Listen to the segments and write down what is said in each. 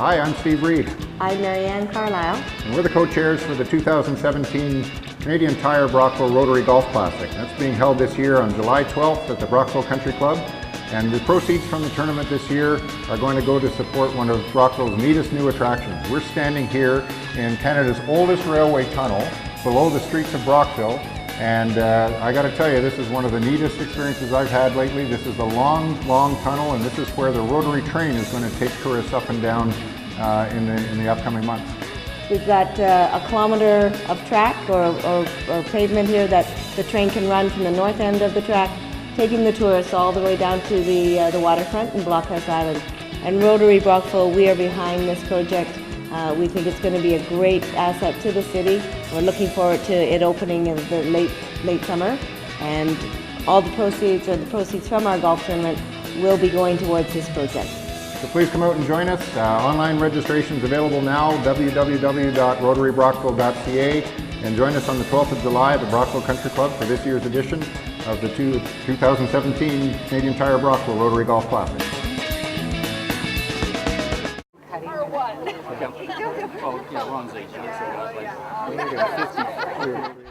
Hi, I'm Steve Reed. I'm Marianne Carlisle. And we're the co-chairs for the 2017 Canadian Tire Brockville Rotary Golf Classic. That's being held this year on July 12th at the Brockville Country Club. And the proceeds from the tournament this year are going to go to support one of Brockville's neatest new attractions. We're standing here in Canada's oldest railway tunnel below the streets of Brockville. And I got to tell you, this is one of the neatest experiences I've had lately. This is a long tunnel, and this is where the rotary train is going to take tourists up and down in the upcoming months. We've got a kilometer of track or pavement here that the train can run from the north end of the track, taking the tourists all the way down to the waterfront in Blockhouse Island. And Rotary Brockville, we are behind this project. We think it's going to be a great asset to the city. We're looking forward to it opening in the late summer, and all the proceeds from our golf tournament will be going towards this project. So please come out and join us. Online registration is available now, www.rotarybrockville.ca, and join us on the 12th of July at the Brockville Country Club for this year's edition of the 2017 Canadian Tire Brockville Rotary Golf Classic.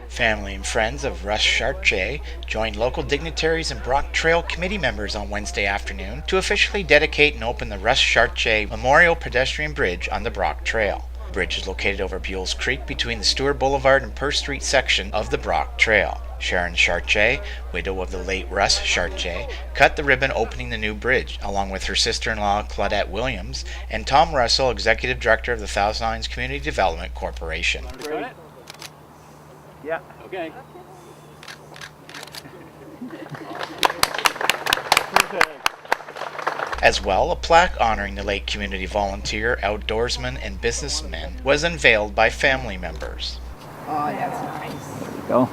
Family and friends of Russ Chartier joined local dignitaries and Brock Trail committee members on Wednesday afternoon to officially dedicate and open the Russ Chartier Memorial Pedestrian Bridge on the Brock Trail. The bridge is located over Buell's Creek between the Stewart Boulevard and Purse Street section of the Brock Trail. Sharon Chartier, widow of the late Russ Chartier, cut the ribbon opening the new bridge, along with her sister-in-law Claudette Williams and Tom Russell, Executive Director of the Thousand Islands Community Development Corporation. Yeah. Okay. As well, a plaque honoring the late community volunteer, outdoorsman, and businessman was unveiled by family members. Oh, that's nice. There you go.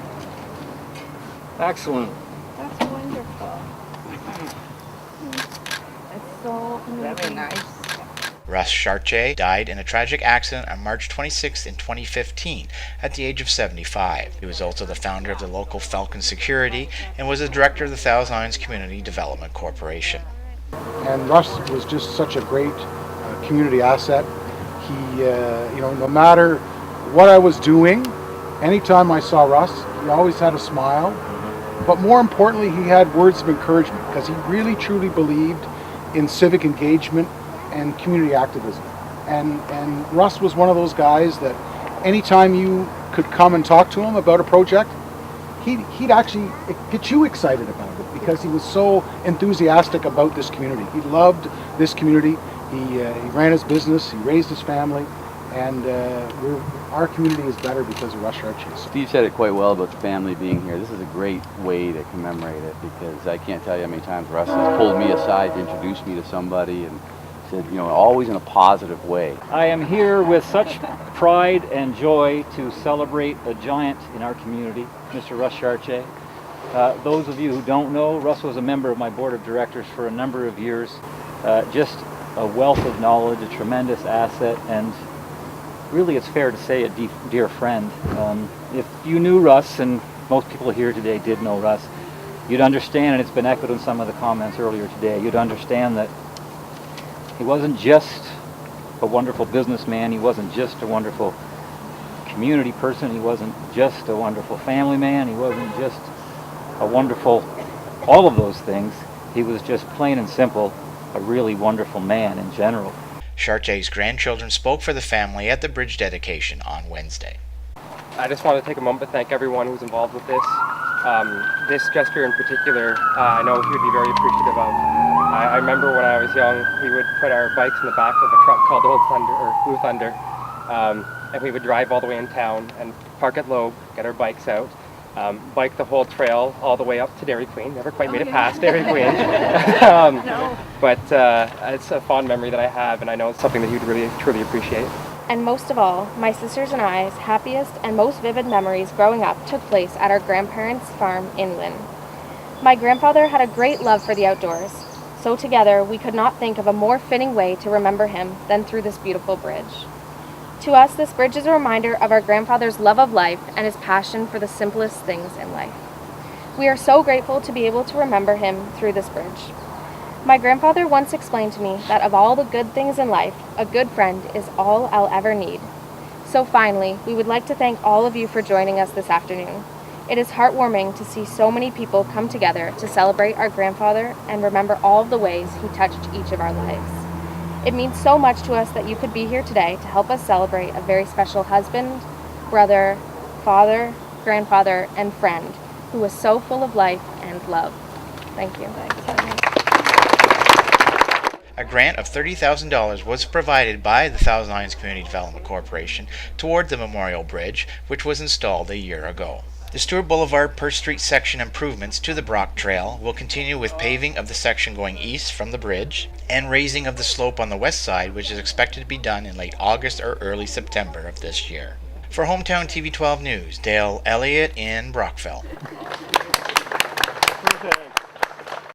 Excellent. That's wonderful. It's so very nice. Russ Chartier died in a tragic accident on March 26 in 2015 at the age of 75. He was also the founder of the local Falcon Security and was the director of the Thousand Islands Community Development Corporation. And Russ was just such a great community asset. He, no matter what I was doing, anytime I saw Russ, he always had a smile. But more importantly, he had words of encouragement because he really truly believed in civic engagement and community activism. And Russ was one of those guys that anytime you could come and talk to him about a project, he'd actually get you excited about it because he was so enthusiastic about this community. He loved this community. He ran his business, he raised his family, and our community is better because of Russ Chartier. Steve said it quite well about the family being here. This is a great way to commemorate it because I can't tell you how many times Russ has pulled me aside to introduce me to somebody and said, always in a positive way. I am here with such pride and joy to celebrate a giant in our community, Mr. Russ Chartier. Those of you who don't know, Russ was a member of my board of directors for a number of years. Just a wealth of knowledge, a tremendous asset, and really it's fair to say a dear friend. If you knew Russ, and most people here today did know Russ, you'd understand, and it's been echoed in some of the comments earlier today, you'd understand that he wasn't just a wonderful businessman, he wasn't just a wonderful community person, he wasn't just a wonderful family man, he wasn't just a wonderful, all of those things. He was just plain and simple a really wonderful man in general. Chartier's grandchildren spoke for the family at the bridge dedication on Wednesday. I just want to take a moment to thank everyone who's involved with this. This gesture in particular, I know he would be very appreciative of. I remember when I was young, we would put our bikes in the back of a truck called Old Thunder, or Blue Thunder, and we would drive all the way in town and park at Loeb, get our bikes out, bike the whole trail all the way up to Dairy Queen. Never quite made it past Dairy Queen. But it's a fond memory that I have, and I know it's something that you'd really, truly appreciate. And most of all, my sisters and I's happiest and most vivid memories growing up took place at our grandparents' farm in Lynn. My grandfather had a great love for the outdoors, so together we could not think of a more fitting way to remember him than through this beautiful bridge. To us, this bridge is a reminder of our grandfather's love of life and his passion for the simplest things in life. We are so grateful to be able to remember him through this bridge. My grandfather once explained to me that of all the good things in life, a good friend is all I'll ever need. So finally, we would like to thank all of you for joining us this afternoon. It is heartwarming to see so many people come together to celebrate our grandfather and remember all of the ways he touched each of our lives. It means so much to us that you could be here today to help us celebrate a very special husband, brother, father, grandfather, and friend who was so full of life and love. Thank you. A grant of $30,000 was provided by the Thousand Islands Community Development Corporation toward the Memorial Bridge, which was installed a year ago. The Stewart Boulevard Perth Street section improvements to the Brock Trail will continue with paving of the section going east from the bridge and raising of the slope on the west side, which is expected to be done in late August or early September of this year. For Hometown TV 12 News, Dale Elliott in Brockville.